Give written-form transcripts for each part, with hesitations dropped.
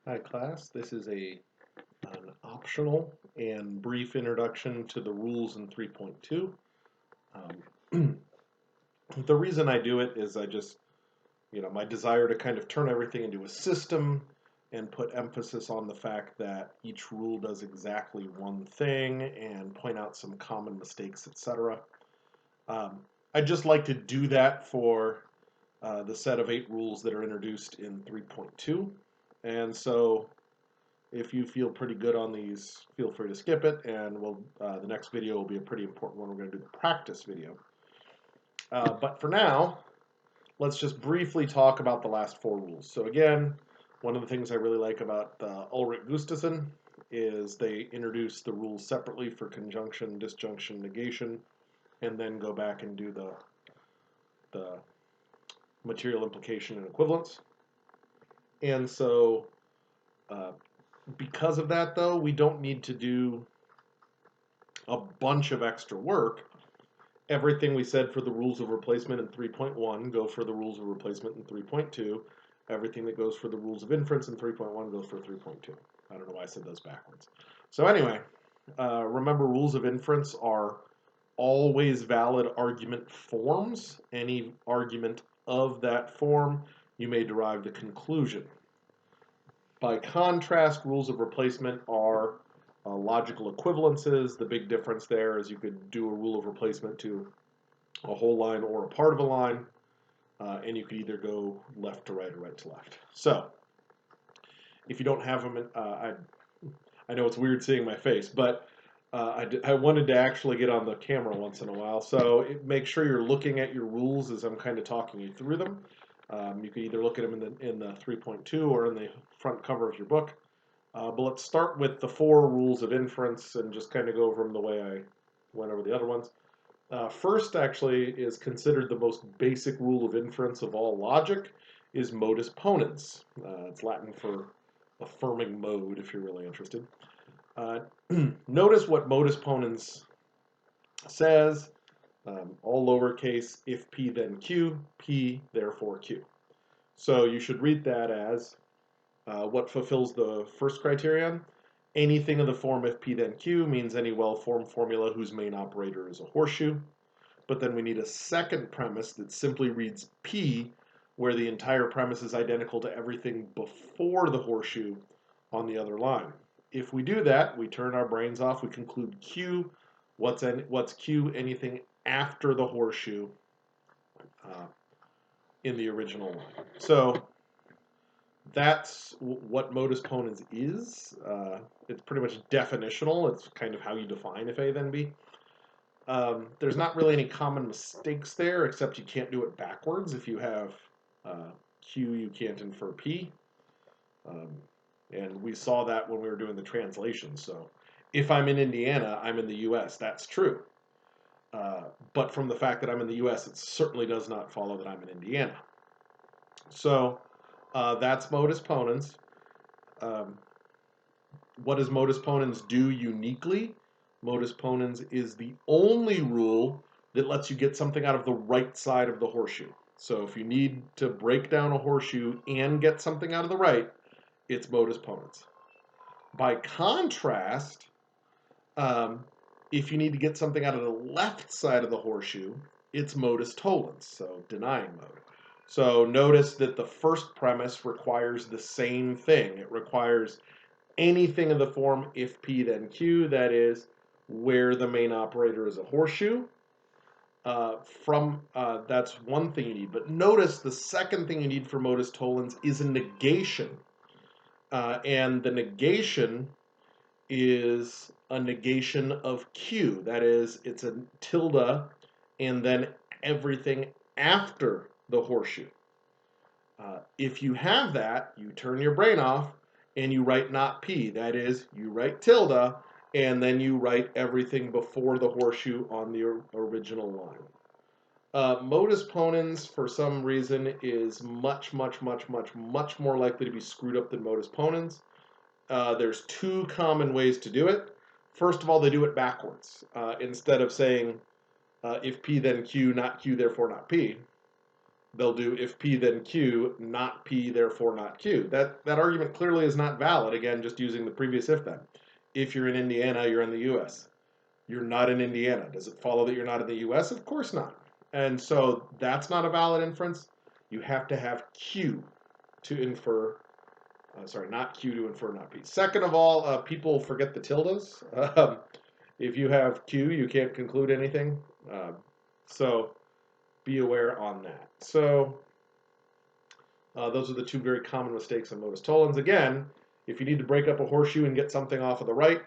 Hi class, this is an optional and brief introduction to the rules in 3.2. The reason I do it is my desire to kind of turn everything into a system and put emphasis on the fact that each rule does exactly one thing and point out some common mistakes, etc. I'd just like to do that for the set of 8 rules that are introduced in 3.2. And so if you feel pretty good on these, feel free to skip it, and the next video will be a pretty important one. We're going to do the practice video. But for now, let's just briefly talk about the last 4 rules. So again, one of the things I really like about Ulrich Gustason is they introduce the rules separately for conjunction, disjunction, negation, and then go back and do the material implication and equivalence. And so because of that, though, we don't need to do a bunch of extra work. Everything we said for the rules of replacement in 3.1 go for the rules of replacement in 3.2. Everything that goes for the rules of inference in 3.1 goes for 3.2. I don't know why I said those backwards. So anyway, remember rules of inference are always valid argument forms. Any argument of that form, you may derive the conclusion. By contrast, rules of replacement are logical equivalences. The big difference there is you could do a rule of replacement to a whole line or a part of a line, and you could either go left to right or right to left. So, if you don't have them, I know it's weird seeing my face, but I wanted to actually get on the camera once in a while. So make sure you're looking at your rules as I'm kind of talking you through them. You can either look at them in the 3.2 or in the front cover of your book. But let's start with the 4 rules of inference and just kind of go over them the way I went over the other ones. First, actually, is considered the most basic rule of inference of all logic, is modus ponens. It's Latin for affirming mode, if you're really interested. Notice what modus ponens says, all lowercase, if P then Q, P therefore Q. So you should read that as what fulfills the first criterion. Anything of the form if P then Q means any well-formed formula whose main operator is a horseshoe. But then we need a second premise that simply reads P, where the entire premise is identical to everything before the horseshoe on the other line. If we do that, we turn our brains off, we conclude Q. What's Q? Anything after the horseshoe in the original line. So that's what modus ponens is. It's pretty much definitional. It's kind of how you define if A then B. There's not really any common mistakes there, except you can't do it backwards. If you have Q, you can't infer P. And we saw that when we were doing the translation. So if I'm in Indiana, I'm in the US. That's true. But from the fact that I'm in the US, it certainly does not follow that I'm in Indiana. So that's modus ponens. What does modus ponens do uniquely? Modus ponens is the only rule that lets you get something out of the right side of the horseshoe. So if you need to break down a horseshoe and get something out of the right, it's modus ponens. By contrast, if you need to get something out of the left side of the horseshoe, it's modus tollens, so denying mode. So notice that the first premise requires the same thing. It requires anything in the form if P then Q, that is, where the main operator is a horseshoe. That's one thing you need. But notice the second thing you need for modus tollens is a negation. And the negation is a negation of Q. That is, it's a tilde and then everything after the horseshoe. If you have that, you turn your brain off and you write not P. That is, you write tilde and then you write everything before the horseshoe on the original line. Modus ponens, for some reason, is much more likely to be screwed up than modus ponens. There's 2 common ways to do it. First of all, they do it backwards. Instead of saying if P then Q, not Q, therefore not P, they'll do if P then Q, not P, therefore not Q. That argument clearly is not valid, again, just using the previous if then. If you're in Indiana, you're in the US. You're not in Indiana. Does it follow that you're not in the US? Of course not. And so that's not a valid inference. You have to have Q to infer, not Q to infer, not P. Second of all, people forget the tildes. If you have Q, you can't conclude anything. So be aware on that. So those are the two very common mistakes in modus tollens. Again, if you need to break up a horseshoe and get something off of the right,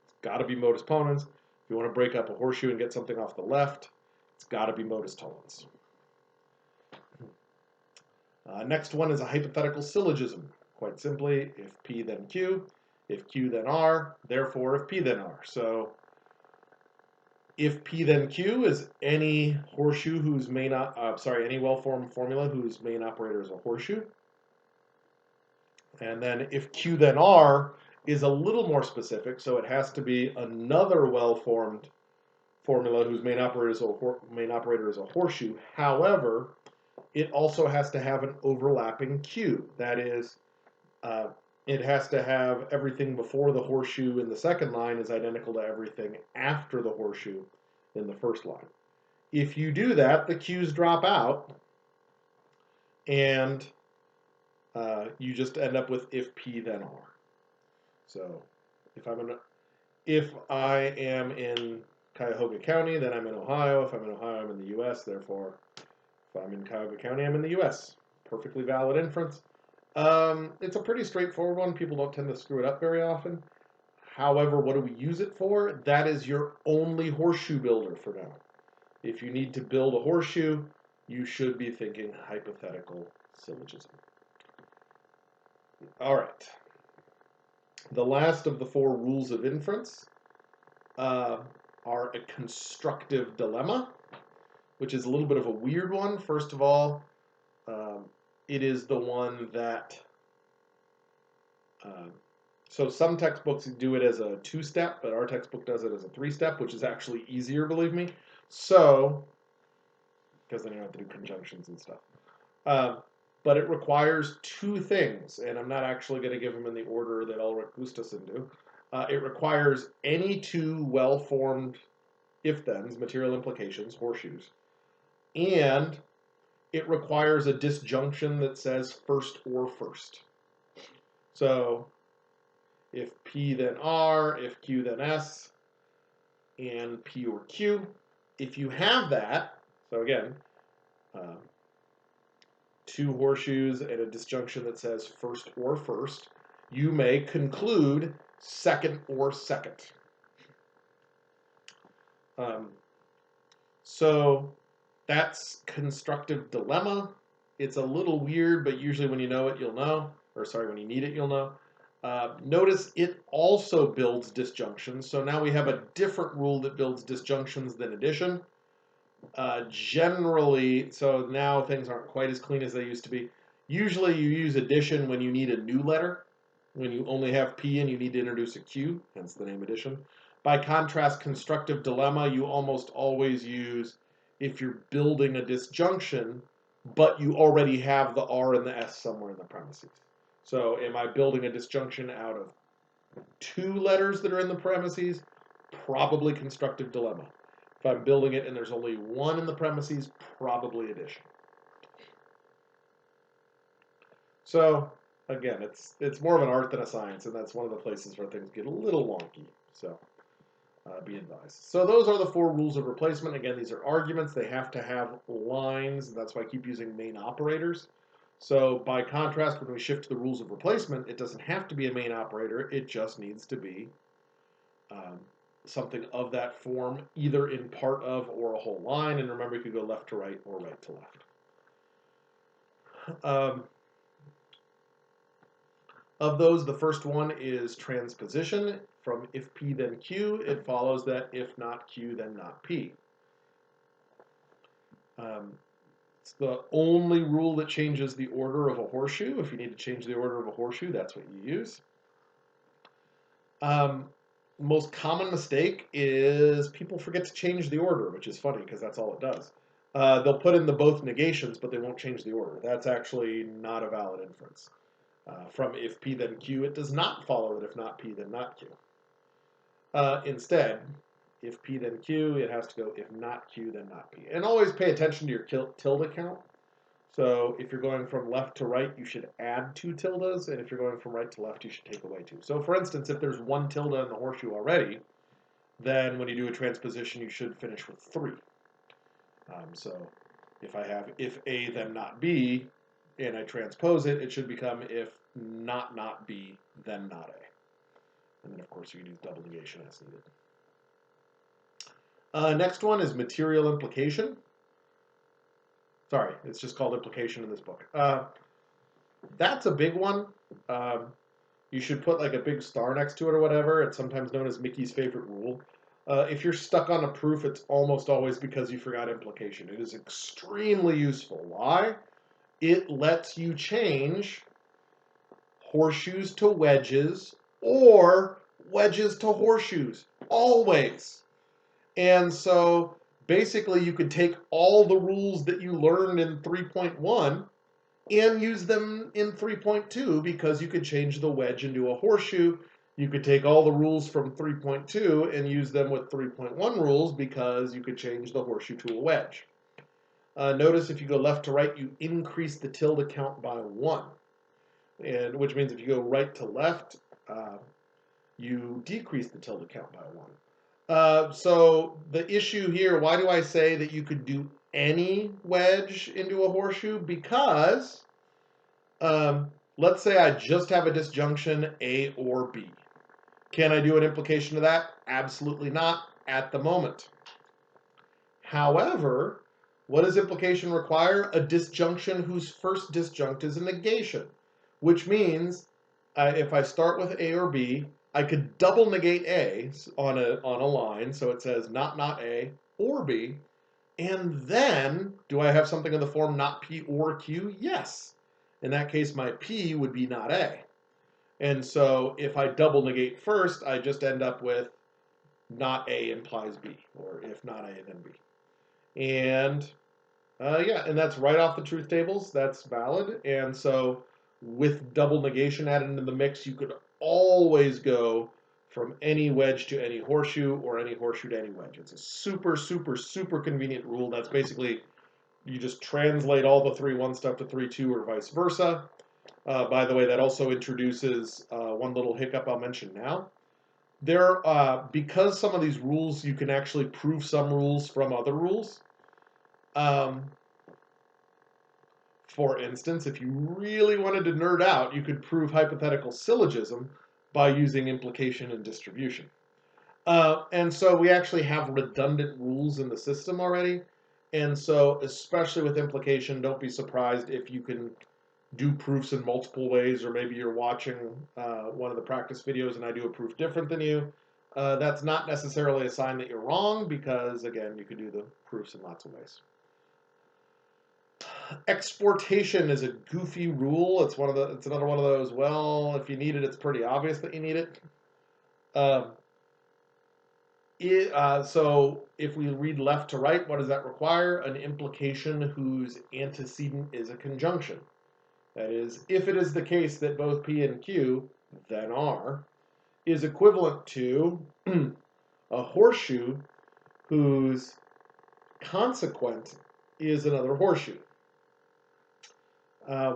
it's got to be modus ponens. If you want to break up a horseshoe and get something off the left, it's got to be modus tollens. Next one is a hypothetical syllogism. Quite simply, if P then Q, if Q then R, therefore if P then R. So if P then Q is any horseshoe whose main, any well-formed formula whose main operator is a horseshoe. And then if Q then R is a little more specific, so it has to be another well-formed formula whose main operator is a horseshoe. However, it also has to have an overlapping Q. That is, it has to have everything before the horseshoe in the second line is identical to everything after the horseshoe in the first line. If you do that, the Q's drop out, and you just end up with if P then R. So if I am in Cuyahoga County, then I'm in Ohio. If I'm in Ohio, I'm in the U.S. Therefore, if I'm in Cuyahoga County, I'm in the U.S. Perfectly valid inference. It's a pretty straightforward one. People don't tend to screw it up very often. However, what do we use it for? That is your only horseshoe builder for now. If you need to build a horseshoe, you should be thinking hypothetical syllogism. All right. The last of the four rules of inference are a constructive dilemma, which is a little bit of a weird one. First of all, it is the one that, so some textbooks do it as a two-step, but our textbook does it as a three-step, which is actually easier, believe me. So, because then you don't have to do conjunctions and stuff. But it requires two things, and I'm not actually going to give them in the order that Ulrich Gustason do. It requires any two well-formed if-thens, material implications, horseshoes, and it requires a disjunction that says first or first. So if P then R, if Q then S, and P or Q, if you have that, so again, two horseshoes and a disjunction that says first or first, you may conclude second or second. So that's constructive dilemma. It's a little weird, but usually when you know it, you'll know. When you need it, you'll know. Notice it also builds disjunctions. So now we have a different rule that builds disjunctions than addition. Generally, so now things aren't quite as clean as they used to be. Usually you use addition when you need a new letter, when you only have P and you need to introduce a Q, hence the name addition. By contrast, constructive dilemma, you almost always use if you're building a disjunction, but you already have the R and the S somewhere in the premises. So am I building a disjunction out of two letters that are in the premises? Probably constructive dilemma. If I'm building it and there's only one in the premises, probably addition. So again, it's more of an art than a science, and that's one of the places where things get a little wonky. So be advised. So those are the four rules of replacement. Again, these are arguments. They have to have lines, and that's why I keep using main operators. So by contrast, when we shift to the rules of replacement, it doesn't have to be a main operator. It just needs to be something of that form, either in part of or a whole line. And remember, you could go left to right or right to left. Of those, the first one is transposition. From if P then Q, it follows that if not Q, then not P. It's the only rule that changes the order of a horseshoe. If you need to change the order of a horseshoe, that's what you use. Most common mistake is people forget to change the order, which is funny because that's all it does. They'll put in the both negations, but they won't change the order. That's actually not a valid inference. From if P then Q, it does not follow that if not P then not Q. Instead, if P then Q, it has to go if not Q then not P. And always pay attention to your tilde count. So if you're going from left to right, you should add 2 tildes, and if you're going from right to left, you should take away 2. So for instance, if there's 1 tilde in the horseshoe already, then when you do a transposition, you should finish with 3. So if I have if A then not B, and I transpose it, it should become if not B, then not A. And then of course you can use double negation as needed. Next one is material implication. Sorry, it's just called implication in this book. That's a big one. You should put like a big star next to it or whatever. It's sometimes known as Mickey's favorite rule. If you're stuck on a proof, it's almost always because you forgot implication. It is extremely useful. Why? It lets you change horseshoes to wedges or wedges to horseshoes. Always. And so basically you could take all the rules that you learned in 3.1 and use them in 3.2 because you could change the wedge into a horseshoe. You could take all the rules from 3.2 and use them with 3.1 rules because you could change the horseshoe to a wedge. Notice if you go left to right, you increase the tilde count by 1. And which means if you go right to left, you decrease the tilde count by 1. So the issue here, why do I say that you could do any wedge into a horseshoe? Because let's say I just have a disjunction A or B. Can I do an implication to that? Absolutely not at the moment. However, what does implication require? A disjunction whose first disjunct is a negation, which means if I start with A or B, I could double negate A on a line, so it says not A or B, and then do I have something in the form not P or Q? Yes. In that case, my P would be not A. And so if I double negate first, I just end up with not A implies B, or if not A, then B. And yeah, and that's right off the truth tables. That's valid. And so with double negation added into the mix, you could always go from any wedge to any horseshoe or any horseshoe to any wedge. It's a super, super, super convenient rule. That's basically, you just translate all the 3-1 stuff to 3-2 or vice versa. By the way, that also introduces one little hiccup I'll mention now. Because some of these rules, you can actually prove some rules from other rules. For instance, if you really wanted to nerd out, you could prove hypothetical syllogism by using implication and distribution. And so we actually have redundant rules in the system already. And so especially with implication, don't be surprised if you can do proofs in multiple ways, or maybe you're watching one of the practice videos and I do a proof different than you. That's not necessarily a sign that you're wrong because, again, you could do the proofs in lots of ways. Exportation is a goofy rule. It's another one of those, well, if you need it, it's pretty obvious that you need it. So if we read left to right, what does that require? An implication whose antecedent is a conjunction. That is, if it is the case that both P and Q, then R, is equivalent to a horseshoe whose consequent is another horseshoe.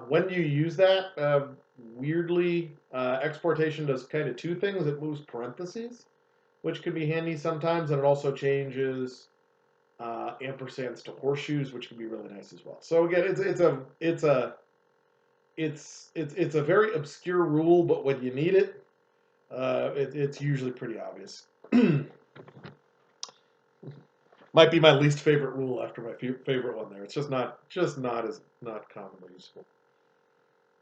When you use that, weirdly, exportation does kind of 2 things. It moves parentheses, which can be handy sometimes, and it also changes ampersands to horseshoes, which can be really nice as well. So again, it's a very obscure rule, but when you need it, it's usually pretty obvious. Might be my least favorite rule after my favorite one there. It's just not commonly useful.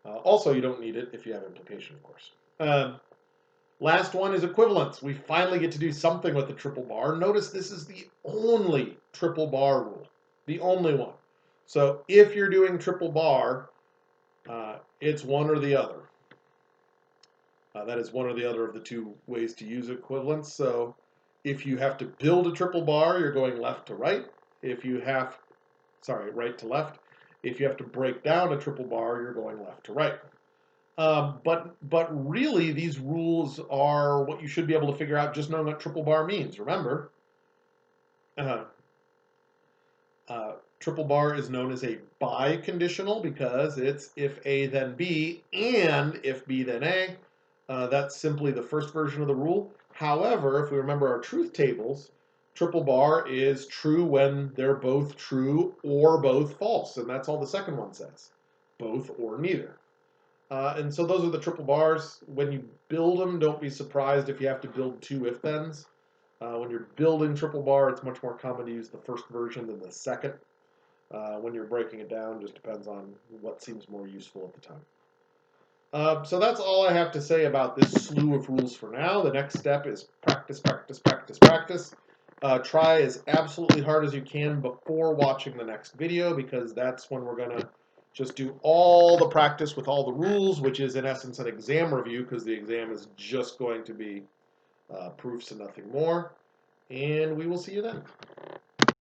Also, you don't need it if you have implication, of course. Last one is equivalence. We finally get to do something with the triple bar. Notice this is the only triple bar rule, the only one. So if you're doing triple bar, it's one or the other. That is one or the other of the 2 ways to use equivalence. So if you have to build a triple bar, you're going left to right. If you have right to left. If you have to break down a triple bar, you're going left to right. But really, these rules are what you should be able to figure out just knowing what triple bar means. Remember, uh, triple bar is known as a biconditional because it's if A then B and if B then A. That's simply the first version of the rule. However, if we remember our truth tables, triple bar is true when they're both true or both false, and that's all the second one says, both or neither. And so those are the triple bars. When you build them, don't be surprised if you have to build two if-thens. When you're building triple bar, it's much more common to use the first version than the second. When you're breaking it down, just depends on what seems more useful at the time. So that's all I have to say about this slew of rules for now. The next step is practice, practice, practice, practice. Try as absolutely hard as you can before watching the next video, because that's when we're going to just do all the practice with all the rules, which is in essence an exam review, because the exam is just going to be proofs and nothing more. And we will see you then.